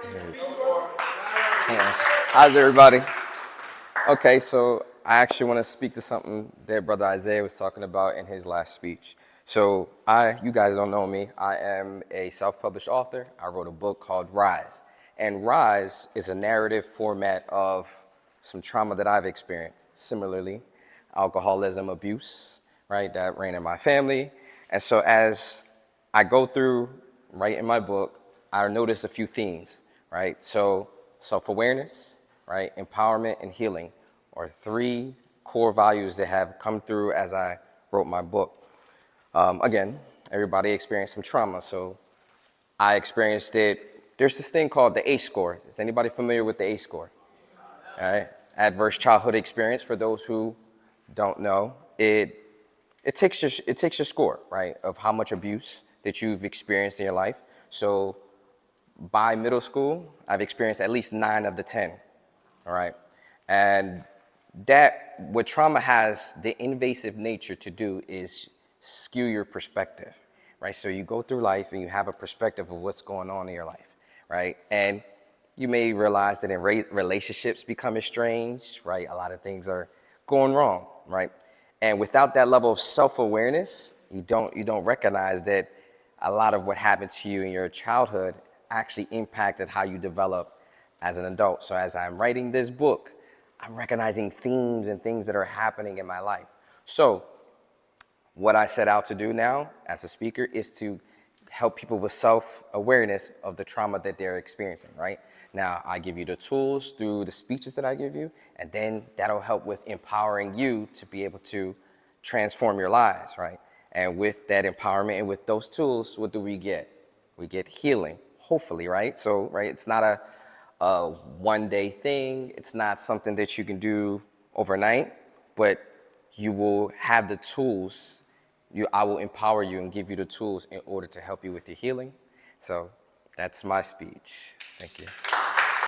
Yeah. How's everybody? Okay, so I actually want to speak to something that Brother Isaiah was talking about in his last speech. So you guys don't know me. I am a self-published author. I wrote a book called Ryze. And Ryze is a narrative format of some trauma that I've experienced. Similarly, alcoholism, abuse, right, that ran in my family. And so as I go through, right, in my book, I notice a few themes, right? So self-awareness, right, empowerment, and healing are three core values that have come through as I wrote my book. Again, everybody experienced some trauma, so I experienced it. There's this thing called the ACE score. Is anybody familiar with the ACE score? All right, adverse childhood experience. For those who don't know, it takes your score, right, of how much abuse that you've experienced in your life. So by middle school, I've experienced at least 9 of the 10. All right, and what trauma has the invasive nature to do is skew your perspective, right? So you go through life and you have a perspective of what's going on in your life, right? And you may realize that in relationships become estranged, right? A lot of things are going wrong, right? And without that level of self-awareness, you don't recognize that a lot of what happened to you in your childhood actually impacted how you develop as an adult. So as I'm writing this book, I'm recognizing themes and things that are happening in my life. So what I set out to do now as a speaker is to help people with self-awareness of the trauma that they're experiencing, right? Now, I give you the tools through the speeches that I give you, and then that'll help with empowering you to be able to transform your lives, right? And with that empowerment and with those tools, what do we get? We get healing, hopefully, right? So, right, it's not a one-day thing. It's not something that you can do overnight, but you will have the tools. I will empower you and give you the tools in order to help you with your healing. So that's my speech. Thank you.